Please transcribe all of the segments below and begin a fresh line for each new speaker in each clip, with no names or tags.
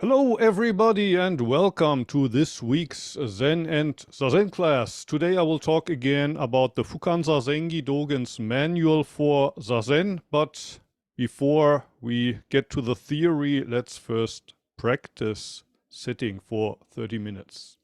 Hello everybody and welcome to this week's Zen and Zazen class. Today I will talk again about the Fukan Zazengi Dogen's manual for Zazen, but before we get to the theory, let's first practice sitting for 30 minutes.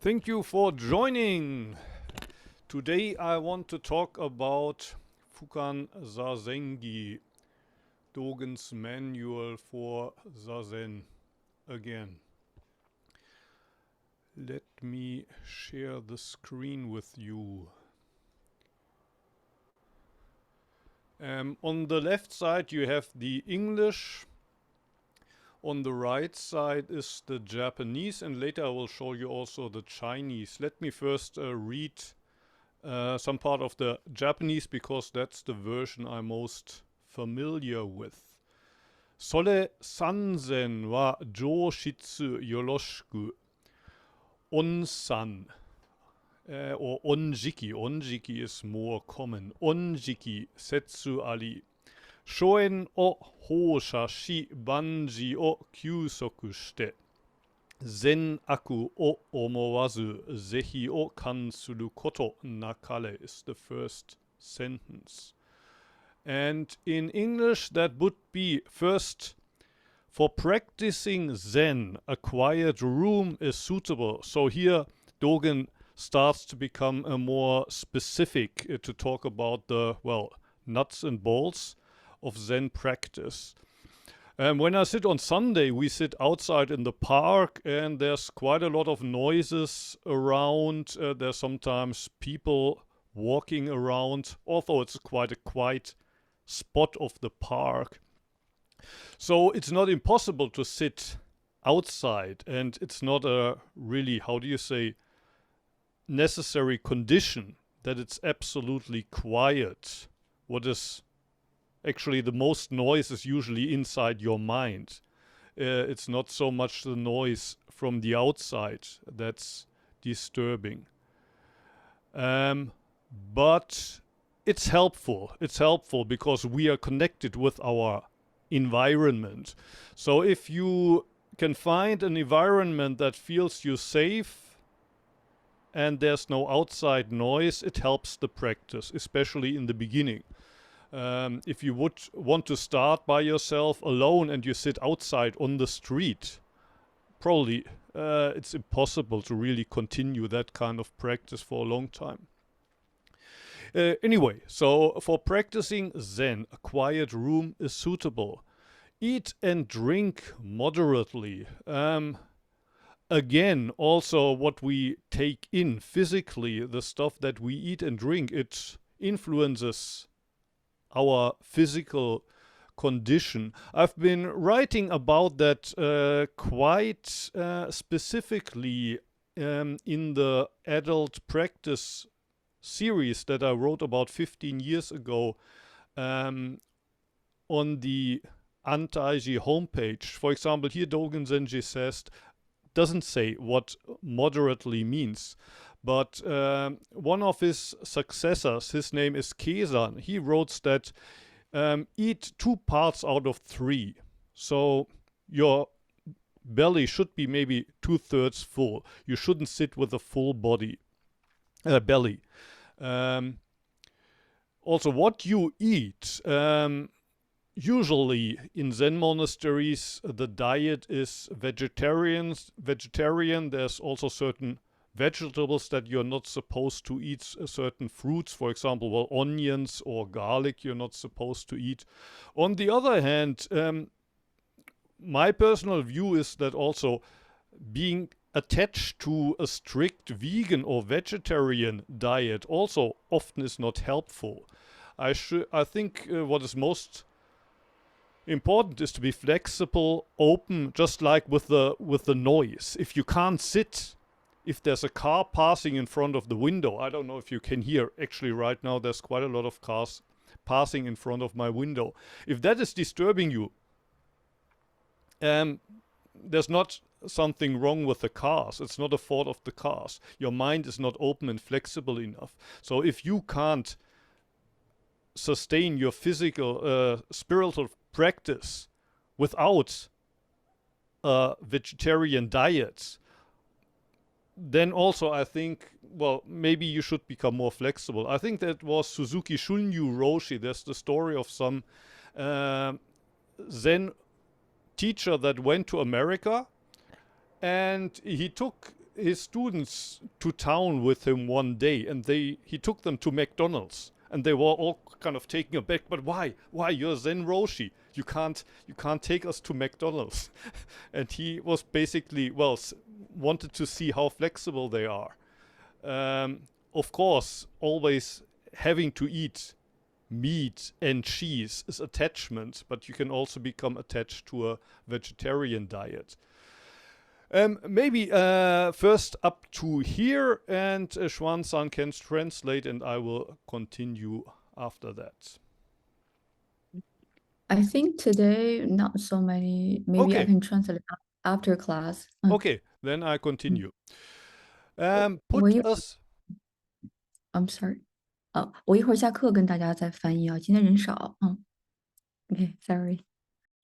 Thank you for joining. Today I want to talk about Fukan Zazengi, Dogen's manual for Zazen again. Let me share the screen with you. On the left side you have the English. On the right side is the Japanese, and later I will show you also the Chinese. Let me first read some part of the Japanese, because that's the version I'm most familiar with. Sore sanzen wa joshitsu yoroshiku. Onsan or onjiki. Onjiki is more common. Onjiki setsu ari. Shoen o housha shi banji o kyusoku shite. Zen aku o omowazu zehi o kan suru koto nakare is the first sentence. And in English that would be: first, for practicing Zen, a quiet room is suitable. So here Dogen starts to become more specific to talk about the, nuts and bolts of Zen practice. When I sit on Sunday, we sit outside in the park, and there's quite a lot of noises around. There's sometimes people walking around, although it's quite a quiet spot of the park. So it's not impossible to sit outside, and it's not a really, necessary condition that it's absolutely quiet. What is actually the most noise is usually inside your mind. It's not so much the noise from the outside that's disturbing. But it's helpful. It's helpful because we are connected with our environment. So if you can find an environment that feels you safe and there's no outside noise, it helps the practice, especially in the beginning. If you would want to start by yourself alone and you sit outside on the street, probably it's impossible to really continue that kind of practice for a long time. Anyway, so for practicing Zen, a quiet room is suitable. Eat and drink moderately. Again, also what we take in physically, the stuff that we eat and drink, it influences our physical condition. I've been writing about that quite specifically in the adult practice series that I wrote about 15 years ago on the Antaiji homepage. For example, here Dogen Zenji doesn't say what moderately means. But one of his successors, his name is Kesan, he wrote that eat 2 parts out of 3. So your belly should be maybe 2/3 full. You shouldn't sit with a full belly. Also, what you eat, usually in Zen monasteries, the diet is vegetarian. There's also certain vegetables that you're not supposed to eat, certain fruits, for example, onions or garlic you're not supposed to eat. On the other hand, my personal view is that also being attached to a strict vegan or vegetarian diet also often is not helpful. I think what is most important is to be flexible, open, just like with the noise. If you can't sit, if there's a car passing in front of the window, I don't know if you can hear, actually right now there's quite a lot of cars passing in front of my window. If that is disturbing you, there's not something wrong with the cars. It's not a fault of the cars. Your mind is not open and flexible enough. So if you can't sustain your physical, spiritual practice without a vegetarian diet, then also I think, maybe you should become more flexible. I think that was Suzuki Shunryu Roshi. There's the story of some Zen teacher that went to America, and he took his students to town with him one day, and he took them to McDonald's, and they were all kind of taken aback. But why? Why, you're Zen Roshi? You can't take us to McDonald's. And he was basically, well, wanted to see how flexible they are. Of course, always having to eat meat and cheese is attachment, but you can also become attached to a vegetarian diet. Maybe first up to here, and Xuan-san can translate, and I will continue after that.
I think today not so many. Maybe I
Okay.
can translate after class.
Okay, then I continue. Put
我一
us.
I'm sorry. 我一会儿下课跟大家再翻译啊，今天人少。Okay, sorry.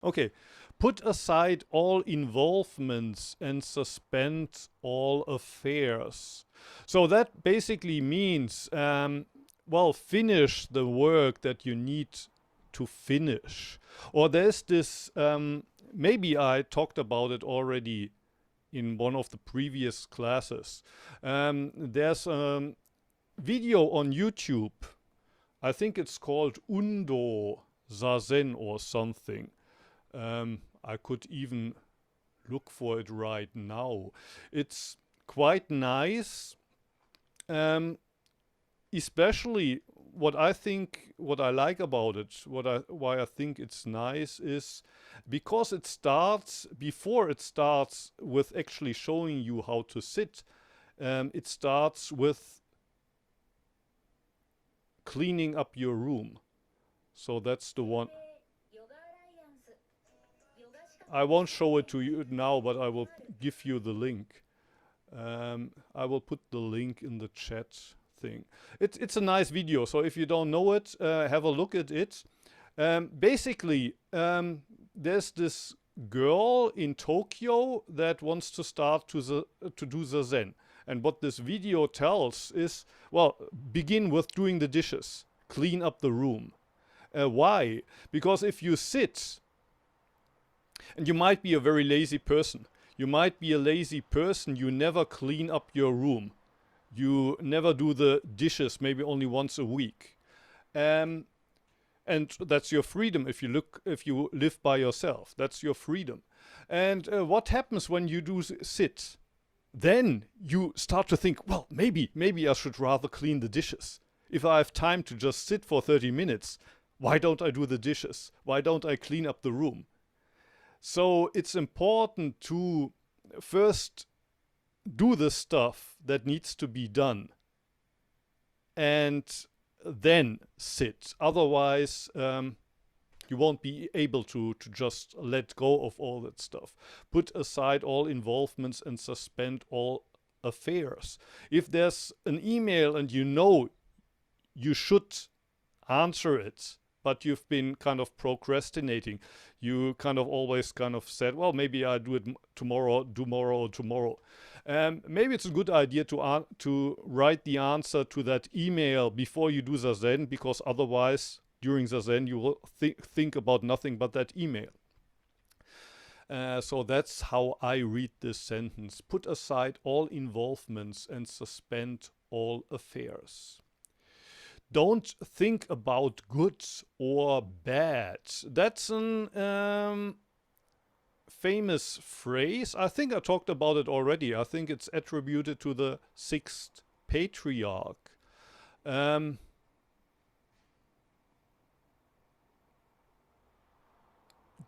Okay. Put aside all involvements and suspend all affairs. So that basically means, well, finish the work that you need to finish. Or there's this, maybe I talked about it already in one of the previous classes. There's a video on YouTube. I think it's called Undo Zazen or something. I could even look for it right now. It's quite nice. Especially what I like about it, why I think it's nice is because before it starts with actually showing you how to sit, it starts with cleaning up your room. So that's the one. I won't show it to you now, but I will give you the link. I will put the link in the chat thing. It's a nice video, so if you don't know it, have a look at it. Basically, there's this girl in Tokyo that wants to start to do Zazen. And what this video tells is, well, begin with doing the dishes. Clean up the room. Why? Because if you sit, and you might be a very lazy person. You might be a lazy person, you never clean up your room. You never do the dishes, maybe only once a week. And that's your freedom if you live by yourself. That's your freedom. And what happens when you do sit? Then you start to think, well, maybe I should rather clean the dishes. If I have time to just sit for 30 minutes, why don't I do the dishes? Why don't I clean up the room? So it's important to first do the stuff that needs to be done and then sit. Otherwise, you won't be able to just let go of all that stuff. Put aside all involvements and suspend all affairs. If there's an email and you know you should answer it, but you've been kind of procrastinating, you kind of always kind of said, well, maybe I do it tomorrow. Maybe it's a good idea to write the answer to that email before you do Zazen, because otherwise during Zazen you will think about nothing but that email. So that's how I read this sentence. Put aside all involvements and suspend all affairs. Don't think about good or bad. That's an famous phrase. I think I talked about it already. I think it's attributed to the sixth patriarch.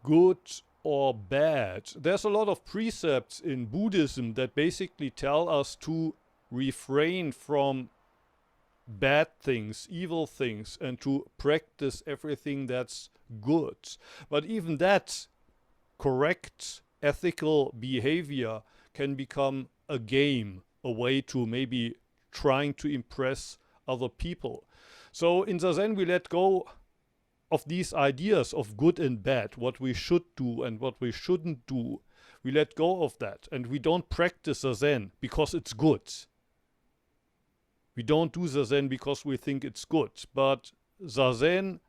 Good or bad. There's a lot of precepts in Buddhism that basically tell us to refrain from bad things, evil things, and to practice everything that's good. But even that correct ethical behavior can become a game, a way to maybe trying to impress other people. So in Zazen we let go of these ideas of good and bad, what we should do and what we shouldn't do. We let go of that, and we don't practice Zazen because it's good. We don't do Zazen because we think it's good, but Zazen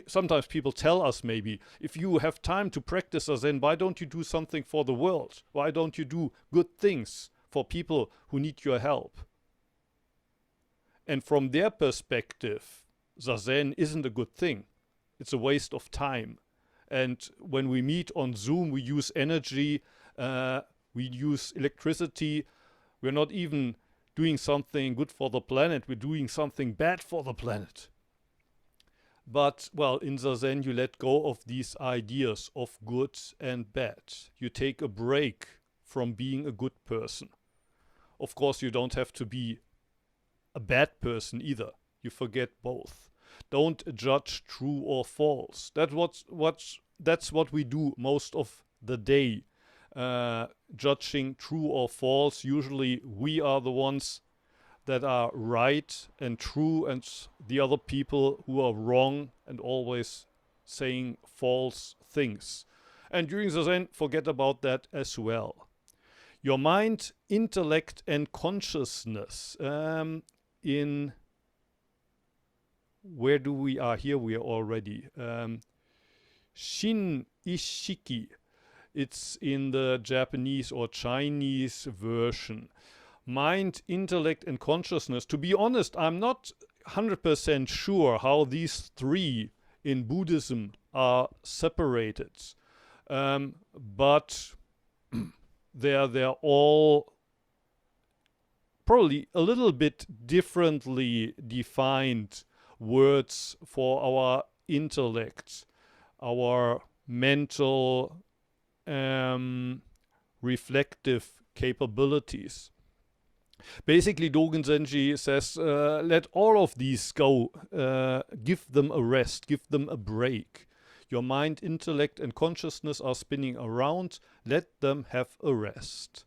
sometimes people tell us maybe, if you have time to practice Zazen, why don't you do something for the world? Why don't you do good things for people who need your help? And from their perspective, Zazen isn't a good thing. It's a waste of time. And when we meet on Zoom, we use energy, we use electricity. We're not even doing something good for the planet. We're doing something bad for the planet. But, well, in Zazen, you let go of these ideas of good and bad. You take a break from being a good person. Of course, you don't have to be a bad person either. You forget both. Don't judge true or false. That's what we do most of the day. Judging true or false. Usually we are the ones that are right and true, and the other people who are wrong and always saying false things. And during Zazen, forget about that as well. Your mind, intellect, and consciousness. In where do we are? Here we are already. Shin Ishiki. It's in the Japanese or Chinese version. Mind, intellect, and consciousness. To be honest, I'm not 100% sure how these three in Buddhism are separated. But they're all probably a little bit differently defined words for our intellect, our mental reflective capabilities. Basically, Dogen Zenji says, let all of these go, give them a rest, give them a break. Your mind, intellect, and consciousness are spinning around, let them have a rest.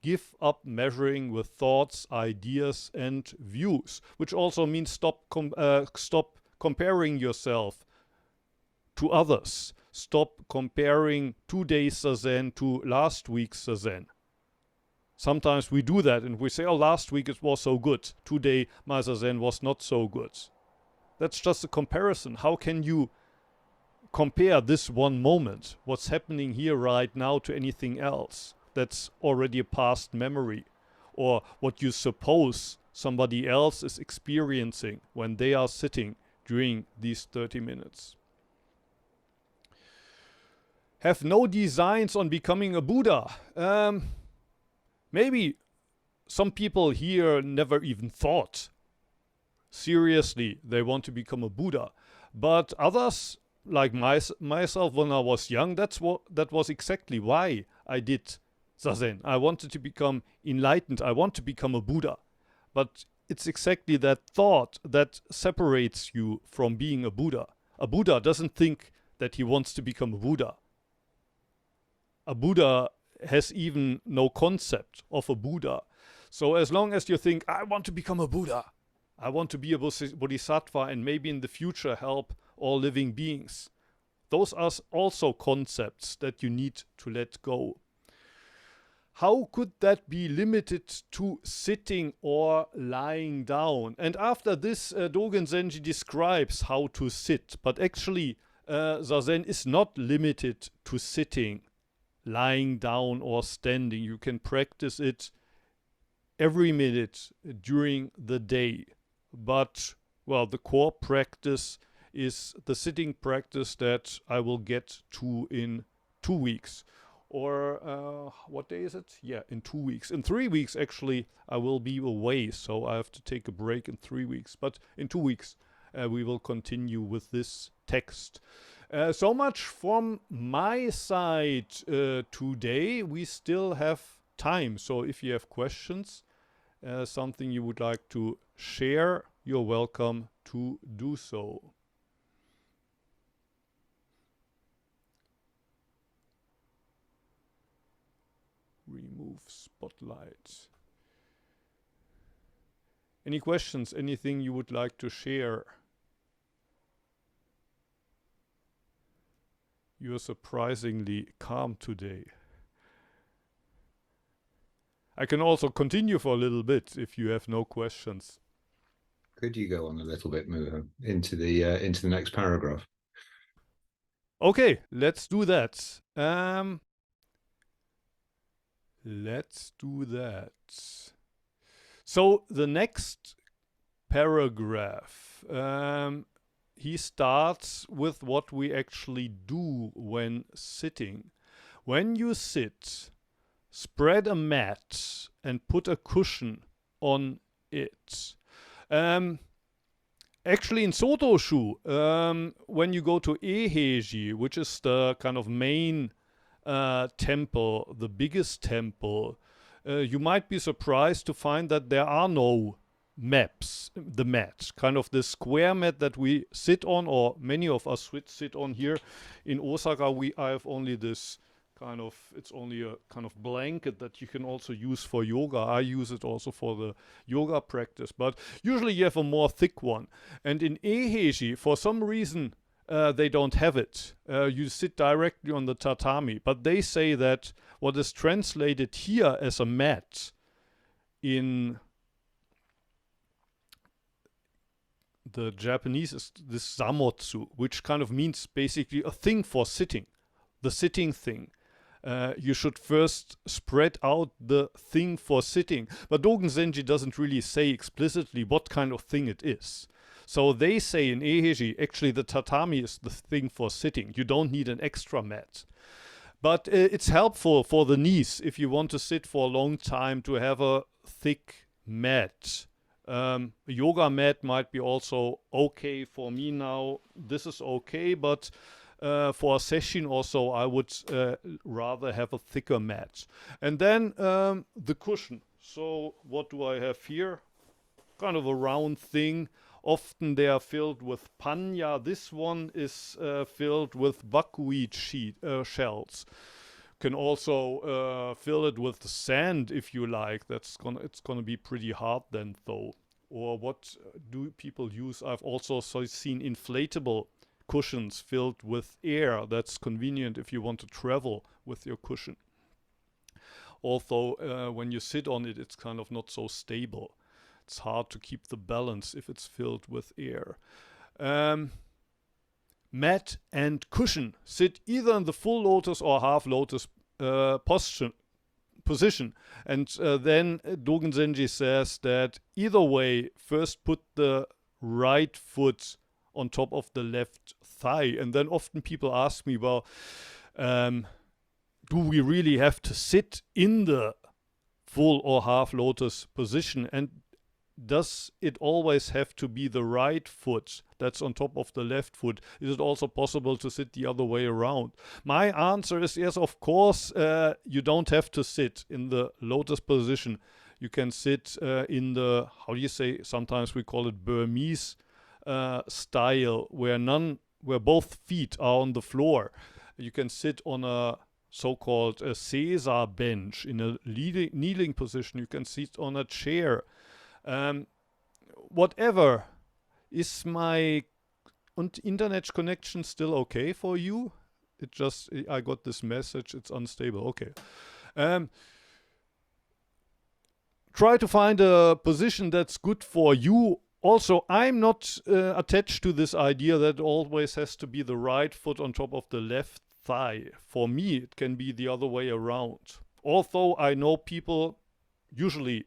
Give up measuring with thoughts, ideas, and views, which also means stop comparing yourself to others. Stop comparing today's Zazen to last week's Zazen. Sometimes we do that and we say, oh, last week it was so good. Today my Zazen was not so good. That's just a comparison. How can you compare this one moment, what's happening here right now, to anything else that's already a past memory, or what you suppose somebody else is experiencing when they are sitting during these 30 minutes? Have no designs on becoming a Buddha. Maybe some people here never even thought seriously they want to become a Buddha. But others, like myself when I was young, that was exactly why I did Zazen. I wanted to become enlightened. I want to become a Buddha. But it's exactly that thought that separates you from being a Buddha. A Buddha doesn't think that he wants to become a Buddha. A Buddha has even no concept of a Buddha. So as long as you think, I want to become a Buddha, I want to be a bodhisattva and maybe in the future help all living beings, those are also concepts that you need to let go. How could that be limited to sitting or lying down? And after this, Dogen Zenji describes how to sit, but actually Zazen is not limited to sitting, lying down, or standing. You can practice it every minute during the day. But, well, the core practice is the sitting practice that I will get to in 2 weeks. Or, what day is it? Yeah, in 2 weeks. In 3 weeks, actually, I will be away, so I have to take a break in 3 weeks. But in 2 weeks, we will continue with this text. So much from my side today. We still have time, so if you have questions, something you would like to share, you're welcome to do so. Remove spotlight. Any questions? Anything you would like to share? You're surprisingly calm today. I can also continue for a little bit if you have no questions.
Could you go on a little bit more into the next paragraph?
Okay, let's do that. Let's do that. So the next paragraph, he starts with what we actually do when sitting. When you sit, spread a mat and put a cushion on it. Actually, in Soto-shu, when you go to Eheji, which is the kind of main temple, the biggest temple, you might be surprised to find that there are no maps. The mat, kind of the square mat that we sit on, or many of us sit on here in Osaka. I have only this kind of, it's only a kind of blanket that you can also use for yoga. I use it also for the yoga practice, but usually you have a more thick one. And in Eheji, for some reason, they don't have it. You sit directly on the tatami, but they say that what is translated here as a mat in the Japanese is this samotsu, which kind of means basically a thing for sitting, the sitting thing. You should first spread out the thing for sitting. But Dogen Zenji doesn't really say explicitly what kind of thing it is. So they say in Eheji, actually the tatami is the thing for sitting. You don't need an extra mat. But it's helpful for the knees if you want to sit for a long time to have a thick mat. A yoga mat might be also okay for me now. This is okay, but for a session also, I would rather have a thicker mat. And then the cushion. So what do I have here? Kind of a round thing. Often they are filled with panya. This one is filled with buckwheat shells. Can also fill it with sand if you like. It's gonna be pretty hard then though. Or what do people use? I've also seen inflatable cushions filled with air. That's convenient if you want to travel with your cushion. Although when you sit on it, it's kind of not so stable. It's hard to keep the balance if it's filled with air. Mat and cushion. Sit either in the full lotus or half lotus position. And then Dogen Zenji says that either way, first put the right foot on top of the left thigh. And then often people ask me, well, do we really have to sit in the full or half lotus position? And does it always have to be the right foot that's on top of the left foot? Is it also possible to sit the other way around? My answer is yes, of course. You don't have to sit in the lotus position. You can sit in the, how do you say, sometimes we call it Burmese style, where both feet are on the floor. You can sit on a so-called Caesar bench in a kneeling position. You can sit on a chair. Whatever. Is my internet connection still okay for you? I got this message, it's unstable. Okay. Try to find a position that's good for you. Also, I'm not attached to this idea that it always has to be the right foot on top of the left thigh. For me, it can be the other way around. Although I know people, usually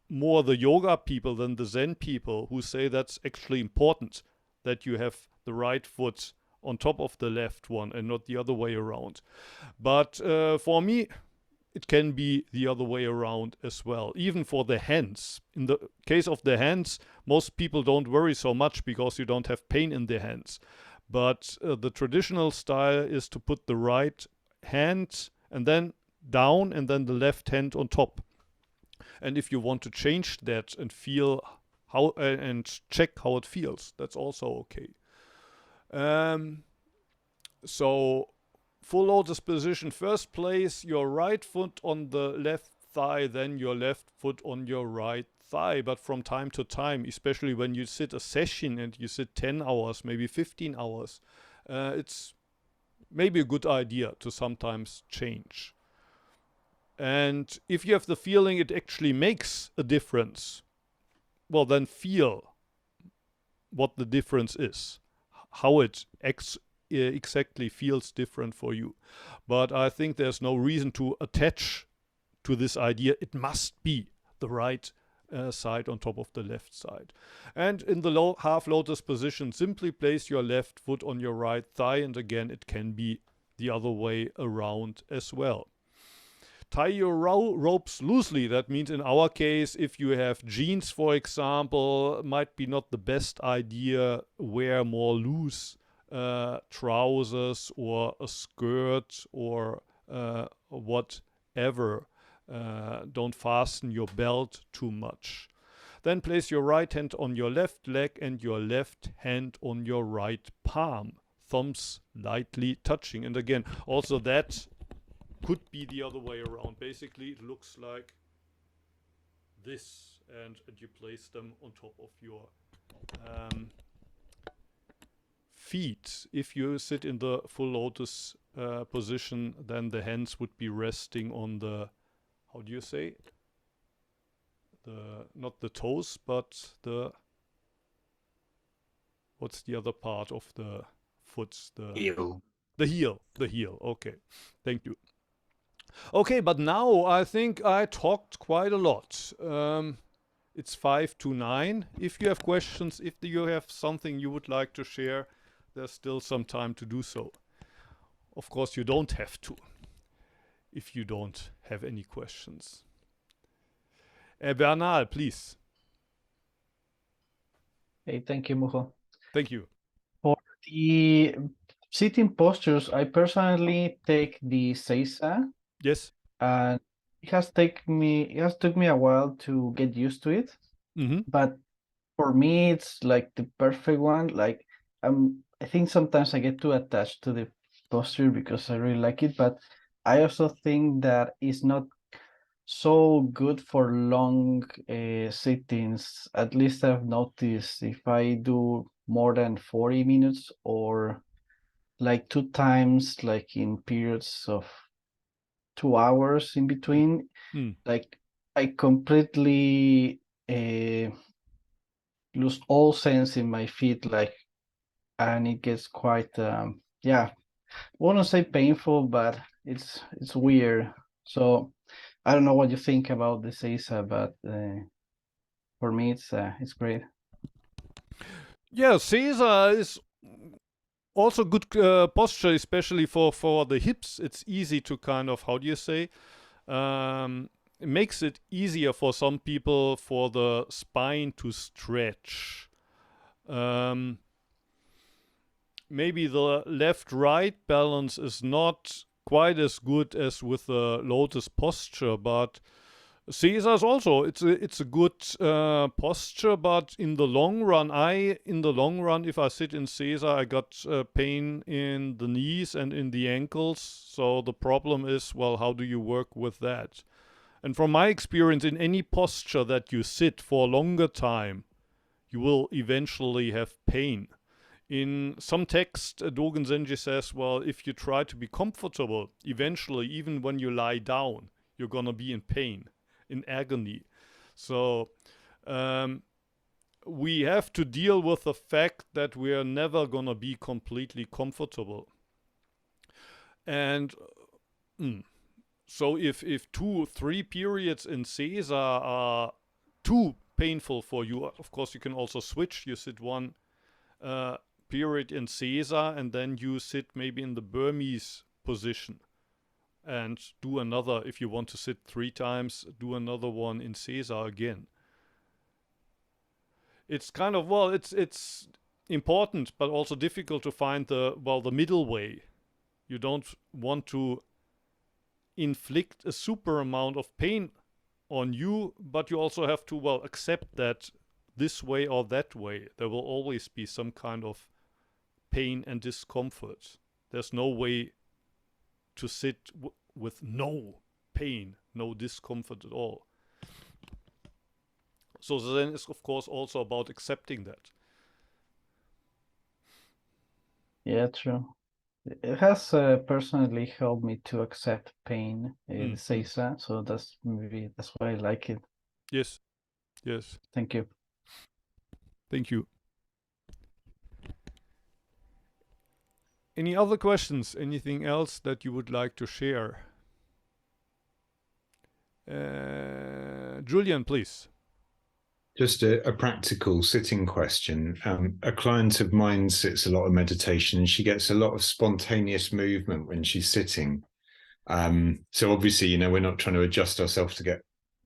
more the yoga people than the Zen people, who say that's actually important, that you have the right foot on top of the left one and not the other way around. But for me, it can be the other way around as well, even for the hands. In the case of the hands, most people don't worry so much because you don't have pain in the hands. But the traditional style is to put the right hand and then down and then the left hand on top. And if you want to change that and feel how and check how it feels, that's also okay. So full lotus position, first place your right foot on the left thigh, then your left foot on your right thigh. But from time to time, especially when you sit a session and you sit 10 hours, maybe 15 hours, it's maybe a good idea to sometimes change. And if you have the feeling it actually makes a difference, well, then feel what the difference is, how it exactly feels different for you. But I think there's no reason to attach to this idea it must be the right side on top of the left side. And in the half lotus position, simply place your left foot on your right thigh, and again it can be the other way around as well. Tie your ropes loosely. That means in our case, if you have jeans, for example, might be not the best idea. Wear more loose trousers or a skirt or whatever. Don't fasten your belt too much. Then place your right hand on your left leg and your left hand on your right palm. Thumbs lightly touching. And again, also that could be the other way around. Basically, it looks like this, and you place them on top of your feet. If you sit in the full lotus position, then the hands would be resting on the, how do you say? Not the toes, but what's the other part of the foot?
Heel.
The heel. The heel. Okay. Thank you. Okay, but now I think I talked quite a lot. It's 5 to 9. If you have questions, if you have something you would like to share, there's still some time to do so. Of course, you don't have to if you don't have any questions. Bernal, please.
Hey, thank you, Mujo.
Thank you.
For the sitting postures, I personally take the Seiza,
Yes.
and it has took me a while to get used to it.
Mm-hmm.
But for me, it's like the perfect one. Like I think sometimes I get too attached to the posture because I really like it, but I also think that it's not so good for long sittings. At least I've noticed if I do more than 40 minutes or like 2 times, like in periods of 2 hours in between, like I completely lose all sense in my feet, like, and it gets quite yeah, I wouldn't say painful, but it's weird. So I don't know what you think about the Seiza, but for me it's great.
Yeah, Caesar is also good posture, especially for the hips. It's easy to kind of, how do you say? It makes it easier for some people for the spine to stretch. Maybe the left-right balance is not quite as good as with the lotus posture, but Caesar is also it's a good posture, but in the long run, if I sit in Caesar, I got pain in the knees and in the ankles. So the problem is, well, how do you work with that? And from my experience, in any posture that you sit for a longer time, you will eventually have pain. In some text, Dogen Zenji says, well, if you try to be comfortable, eventually, even when you lie down, you're gonna be in pain, in agony. So we have to deal with the fact that we are never gonna be completely comfortable. And so if 2-3 periods in Caesar are too painful for you, of course you can also switch. You sit one period in Caesar and then you sit maybe in the Burmese position and do another. If you want to sit 3 times, do another one in Caesar again. It's kind of, well, it's important but also difficult to find the middle way. You don't want to inflict a super amount of pain on you, but you also have to, well, accept that this way or that way there will always be some kind of pain and discomfort. There's no way to sit with no pain, no discomfort at all. So then it's of course also about accepting that.
Yeah, true. It has personally helped me to accept pain, the Seiza, so that's why I like it.
Yes. Yes.
Thank you.
Thank you. Any other questions? Anything else that you would like to share? Julian, please.
Just a practical sitting question. A client of mine sits a lot of meditation and she gets a lot of spontaneous movement when she's sitting. So obviously, we're not trying to adjust ourselves to get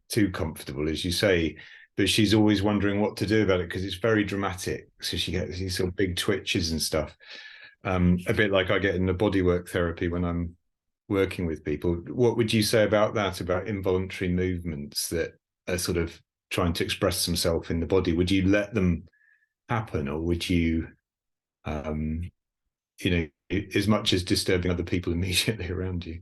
too comfortable, as you say, but she's always wondering what to do about it because it's very dramatic. So she gets these sort of big twitches and stuff. A bit like I get in the bodywork therapy when I'm working with people. What would you say about that, about involuntary movements that are sort of trying to express themselves in the body? Would you let them happen, or would you, as much as disturbing other people immediately around you?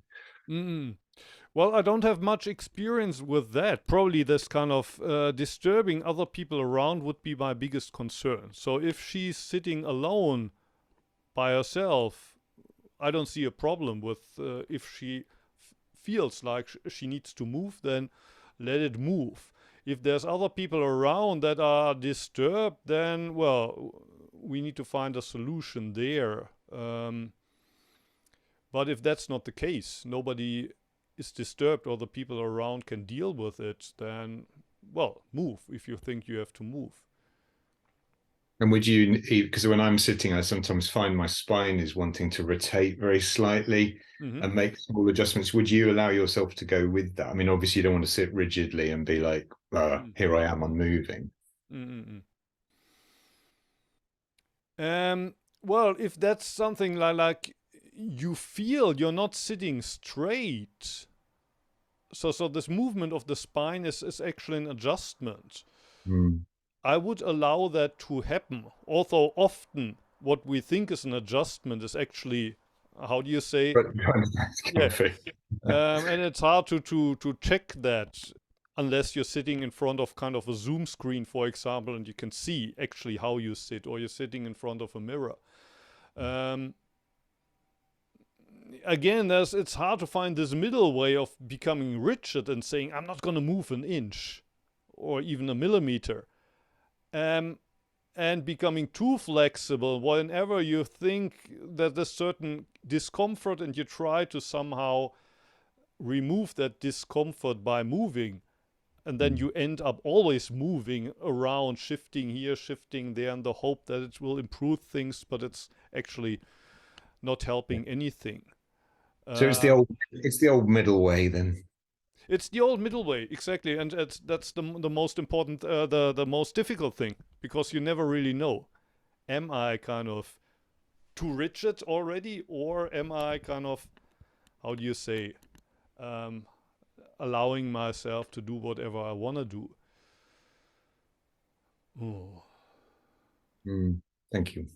Well, I don't have much experience with that. Probably this kind of disturbing other people around would be my biggest concern. So if she's sitting alone by herself, I don't see a problem with if she feels like she needs to move, then let it move. If there's other people around that are disturbed, then, well, we need to find a solution there. But if that's not the case, nobody is disturbed or the people around can deal with it, then, well, move if you think you have to move.
And would you, because when I'm sitting, I sometimes find my spine is wanting to rotate very slightly and make small adjustments. Would you allow yourself to go with that? I mean, obviously you don't want to sit rigidly and be like, here I am, I'm moving.
Well, if that's something like you feel you're not sitting straight, so this movement of the spine is actually an adjustment. I would allow that to happen. Although often what we think is an adjustment is actually, how do you say? Yeah. And it's hard to check that unless you're sitting in front of kind of a Zoom screen, for example, and you can see actually how you sit, or you're sitting in front of a mirror. Again, it's hard to find this middle way of becoming rigid and saying, I'm not going to move an inch or even a millimeter. And becoming too flexible whenever you think that there's certain discomfort and you try to somehow remove that discomfort by moving. And then you end up always moving around, shifting here, shifting there, in the hope that it will improve things, but it's actually not helping anything.
So it's the old middle way then.
It's the old middle way, exactly, and that's the most important, the most difficult thing, because you never really know. Am I kind of too rigid already, or am I kind of, how do you say, allowing myself to do whatever I want to do? Oh.
Thank you.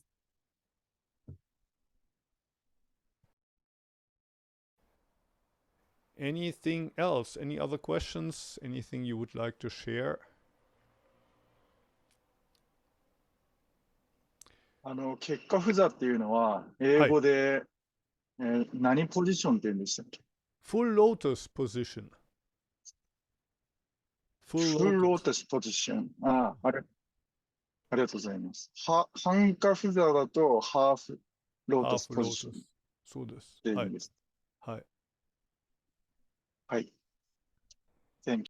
Anything else? Any other questions? Anything you would like to share?
結果不座っていうのは、英語で、何ポジションって言うんでしたっけ？
Full lotus position.
Full lotus position. ありがとうございます。半下不座だと、ハーフロータスポジション。
そうです。
っていう意味です。
はい。
はい。Thank you.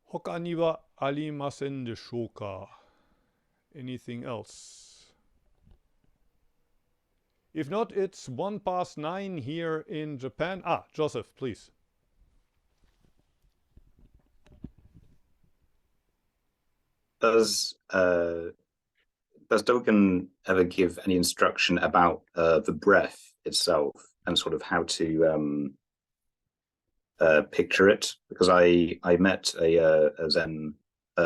他にはありませんでしょうか? Anything else? If not, it's 9:01 here in Japan. Joseph, please.
Does Dogen ever give any instruction about the breath itself and sort of how to picture it? Because I met a Zen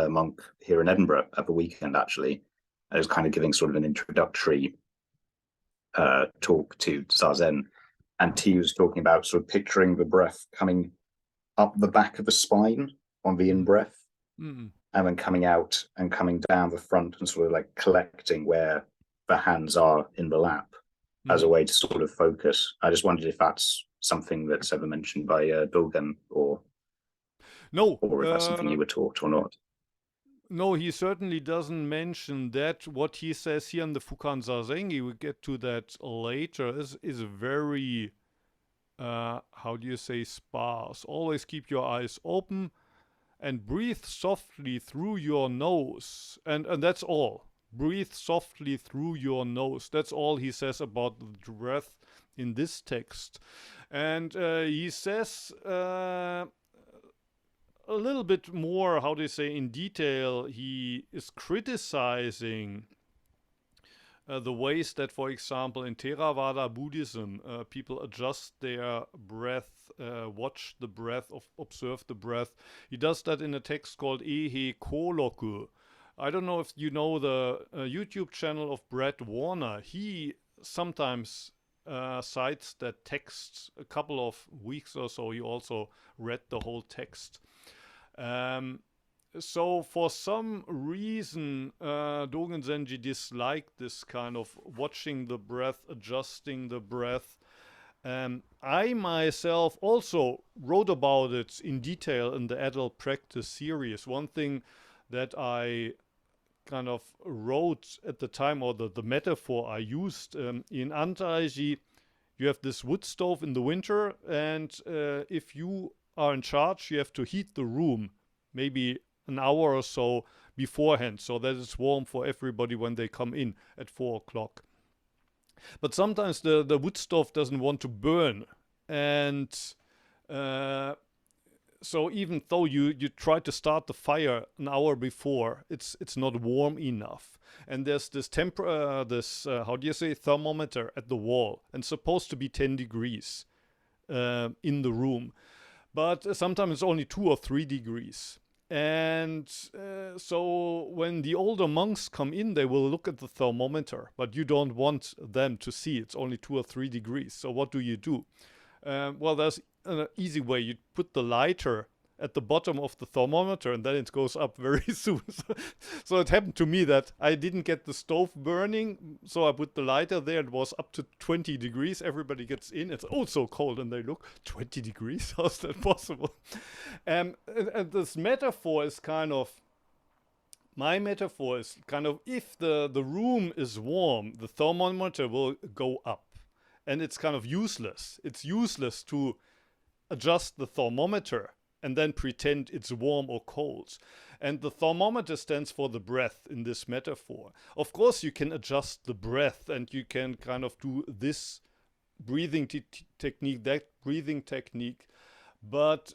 monk here in Edinburgh at the weekend, actually. I was kind of giving sort of an introductory talk to Zazen, and he was talking about sort of picturing the breath coming up the back of the spine on the in-breath, and then coming out and coming down the front and sort of like collecting where the hands are in the lap as a way to sort of focus. I just wondered if that's something that's ever mentioned by Dogen, or
no,
or if that's something you were taught or not.
no, he certainly doesn't mention that. What he says here in the Fukan Zazengi, we get to that later, is very, how do you say, sparse. Always keep your eyes open and breathe softly through your nose. And that's all. Breathe softly through your nose. That's all he says about the breath in this text. And he says a little bit more, how do you say, in detail, he is criticizing the ways that, for example, in Theravada Buddhism, people adjust their breath, watch the breath, observe the breath. He does that in a text called Ehe Koloku. I don't know if you know the YouTube channel of Brett Warner. He sometimes cites that text. A couple of weeks or so, he also read the whole text. So for some reason, Dogen Zenji disliked this kind of watching the breath, adjusting the breath. I myself also wrote about it in detail in the Adult Practice series. One thing that I kind of wrote at the time, or the metaphor I used in Antaiji, you have this wood stove in the winter, and if you are in charge, you have to heat the room maybe an hour or so beforehand, so that it's warm for everybody when they come in at 4 o'clock. But sometimes the wood stove doesn't want to burn, and so even though you try to start the fire an hour before, it's not warm enough. And there's this how do you say, thermometer at the wall, and supposed to be 10 degrees in the room. But sometimes it's only 2 or 3 degrees. And so when the older monks come in, they will look at the thermometer, but you don't want them to see it's only 2 or 3 degrees. So what do? Well, there's an easy way. You put the lighter at the bottom of the thermometer, and then it goes up very soon. So it happened to me that I didn't get the stove burning, so I put the lighter there. It was up to 20 degrees. Everybody gets in. It's so cold, and they look, 20 degrees? How's that possible? And this metaphor is kind of, my metaphor is kind of, if the room is warm, the thermometer will go up. And it's kind of useless. It's useless to adjust the thermometer and then pretend it's warm or cold. And the thermometer stands for the breath in this metaphor. Of course, you can adjust the breath, and you can kind of do this breathing technique, that breathing technique. But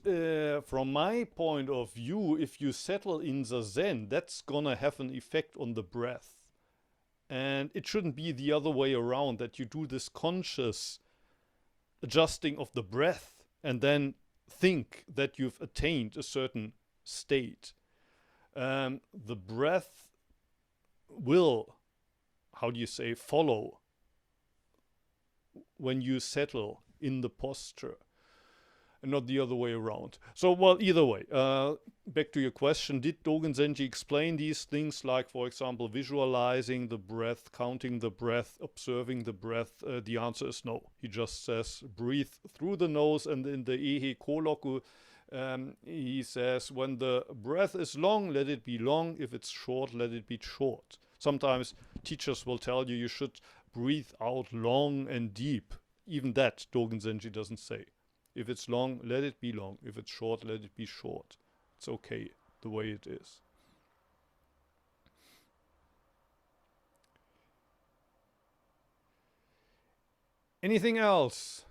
from my point of view, if you settle in Zazen, that's gonna have an effect on the breath. And it shouldn't be the other way around, that you do this conscious adjusting of the breath and then think that you've attained a certain state. The breath will, how do you say, follow when you settle in the posture, and not the other way around. So, well, either way, back to your question, did Dogen Zenji explain these things, like, for example, visualizing the breath, counting the breath, observing the breath? The answer is no. He just says, breathe through the nose, and in the Ehe Koloku, he says, when the breath is long, let it be long. If it's short, let it be short. Sometimes teachers will tell you should breathe out long and deep. Even that Dogen Zenji doesn't say. If it's long, let it be long. If it's short, let it be short. It's okay the way it is. Anything else?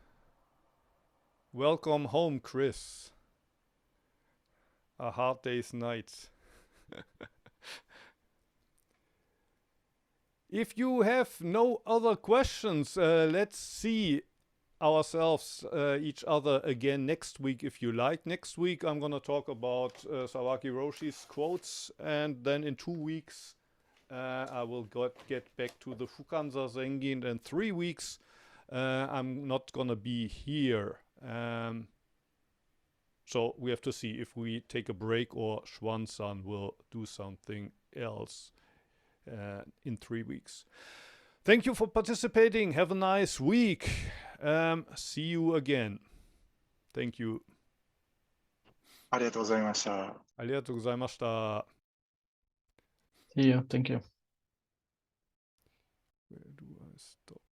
Welcome home, Chris. A hard day's night. If you have no other questions, let's see ourselves, each other again next week, if you like. Next week I'm going to talk about Sawaki Roshi's quotes, and then in 2 weeks I will get back to the Fukan Zazengi, and in 3 weeks I'm not going to be here. So we have to see if we take a break or Schwan-san will do something else in 3 weeks. Thank you for participating. Have a nice week. See you again. Thank you.
ありがとうございました。
ありがとうございました。
See you. Thank you.
Where do I stop?